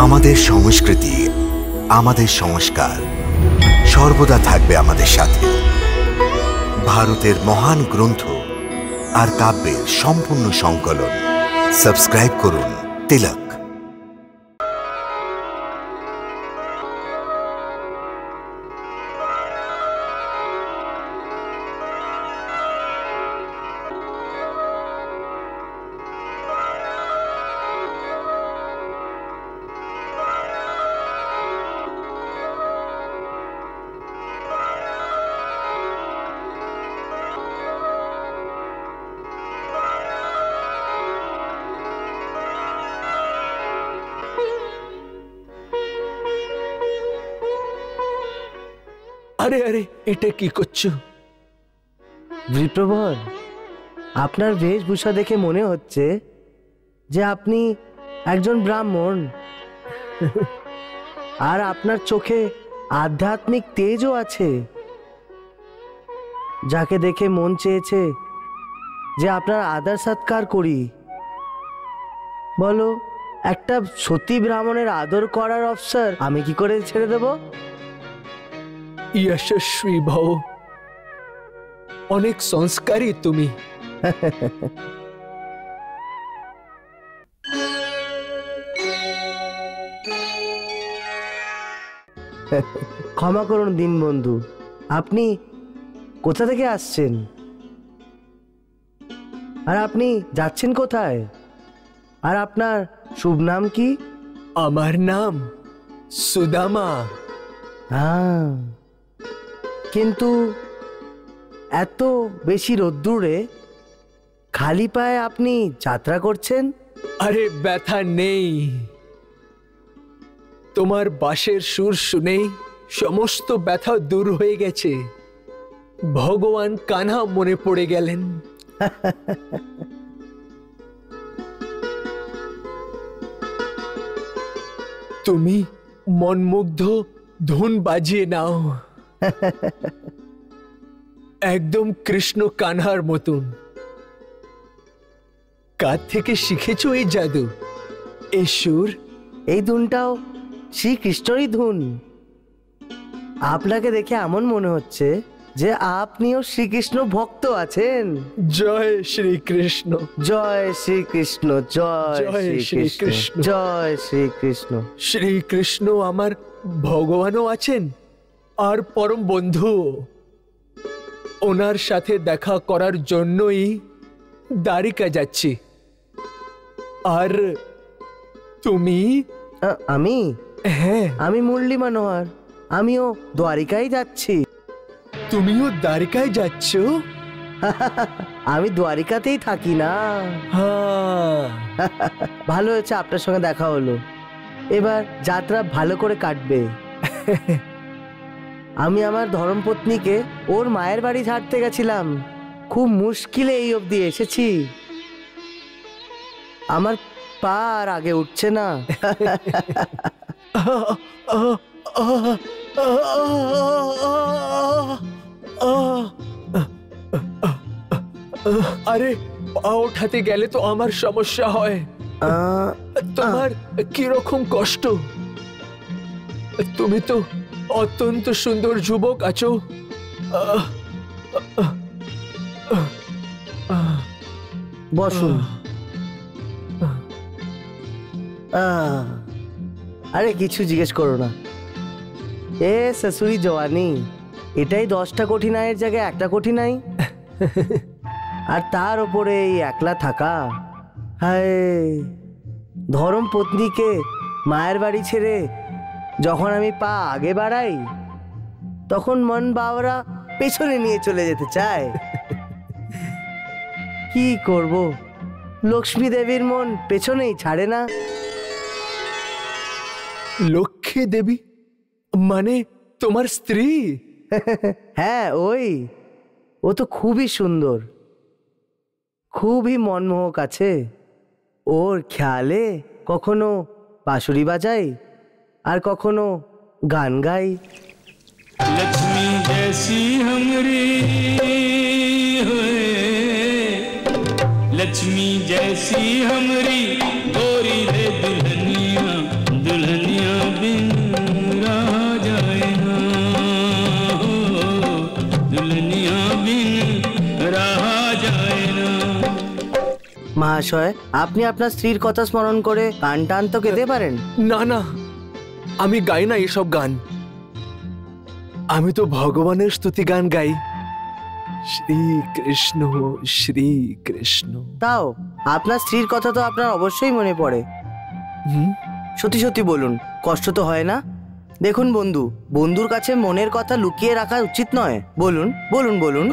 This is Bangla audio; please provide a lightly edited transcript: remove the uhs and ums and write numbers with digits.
আমাদের সংস্কৃতি, আমাদের সংস্কার সর্বদা থাকবে আমাদের সাথে। ভারতের মহান গ্রন্থ আর কাব্যের সম্পূর্ণ সংকলন। সাবস্ক্রাইব করুন তিলক। আরে আরে, এটা কি করছো? বিপ্রবর, আপনার বেশভূষা দেখে মনে হচ্ছে যে আপনি একজন ব্রাহ্মণ। আর আপনার চোখে আধ্যাত্মিক তেজও আছে, যাকে দেখে মন চেয়েছে যে আপনার আদর সৎকার করি। বলো, একটা সতী ব্রাহ্মণের আদর করার অবসর আমি কি করে ছেড়ে দেব? यशस्वी भव, অনেক সংস্কারী তুমি। ক্ষমা করুন দীনবন্ধু, আপনি কোথা থেকে আসছেন আর আপনি যাচ্ছেন কোথায়? আর আপনার শুভ নাম কি? আমার নাম সুদামা। হ্যাঁ, কিন্তু এত বেশি রোদ্দুরে খালি পায়ে আপনি যাত্রা করছেন? আরে ব্যথা নেই, তোমার বাঁশের সুর শুনেই সমস্ত ব্যথা দূর হয়ে গেছে। ভগবান কানহা মনে পড়ে গেলেন। তুমি মনমুগ্ধ ধুন বাজিয়ে নাও, একদম কৃষ্ণ কানহার মতন। কার থেকে শিখেছো এই জাদু, এই সুর? এই ধুনটাও শ্রীকৃষ্ণরই ধুন। আপনাকে দেখে এমন মনে হচ্ছে যে আপনিও শ্রীকৃষ্ণ ভক্ত আছেন। জয় শ্রীকৃষ্ণ, জয় শ্রীকৃষ্ণ, জয় শ্রীকৃষ্ণ, জয় শ্রীকৃষ্ণ। শ্রীকৃষ্ণ আমার ভগবানও আছেন আর পরম বন্ধু। ওনার সাথে দেখা করার জন্যই দ্বারিকা যাচ্ছি। আর তুমি? আমি? হ্যাঁ, আমি মুরলী মনোহর, আমিও দ্বারিকায় যাচ্ছি। তুমিও দ্বারিকায় যাচ্ছ? আমি দ্বারিকাতেই থাকি না। ভালো হয়েছে আপনার সঙ্গে দেখা হলো, এবার যাত্রা ভালো করে কাটবে। আমি আমার ধর্মপত্নীকে ওর মায়ের বাড়ি ছাড়তে গেছিলাম, খুব মুশকিলে এই অবধি এসেছি। আমার পা আর আগে উঠছে না। আরে, পা ওঠাতে গেলে তো আমার সমস্যা হয়। তোমার কিরকম কষ্ট? তুমি তো অত্যন্ত সুন্দর যুবক আছো। বসুন। আরে কিছু জিজ্ঞেস করো না। এ শাশুড়ি জওয়ানি, এটাই 10টা কঠিনাইয়ের জায়গায় একটা কঠিনাই। আর তার ওপরে এই একলা থাকা। হায়, ধরম পত্নীকে মায়ের বাড়ি ছেড়ে যখন আমি পা আগে বাড়াই, তখন মন বাবরা পেছনে নিয়ে চলে যেতে চায়। কি করব, লক্ষ্মী দেবীর মন পেছনেই ছাড়ে না। লক্ষ্মী দেবী মানে তোমার স্ত্রী? হ্যাঁ, ওই। ও তো খুবই সুন্দর, খুবই মনমোহক আছে। ওর খেয়ালে কখনো বাঁশুরি বাজাই আর কখনো গান গাই। लक्ष्मी जैसी हमरी लक्ष्मी जैसी हमरी गोरी रे दुल्हनिया दुल्हन মহাশয়, আপনি আপনার স্ত্রীর কথা স্মরণ করে গান টান তো গেতে পারেন। না না, আমি গাই না এসব গান। আমি তো ভগবানের স্তুতি গান গাই। শ্রী কৃষ্ণ শ্রী কৃষ্ণ। তাও আপনার স্ত্রীর কথা তো আপনার অবশ্যই মনে পড়ে। হুম? সত্যি সত্যি বলুন, কষ্ট তো হয় না? দেখুন বন্ধু, বন্ধুর কাছে মনের কথা লুকিয়ে রাখা উচিত নয়। বলুন বলুন বলুন।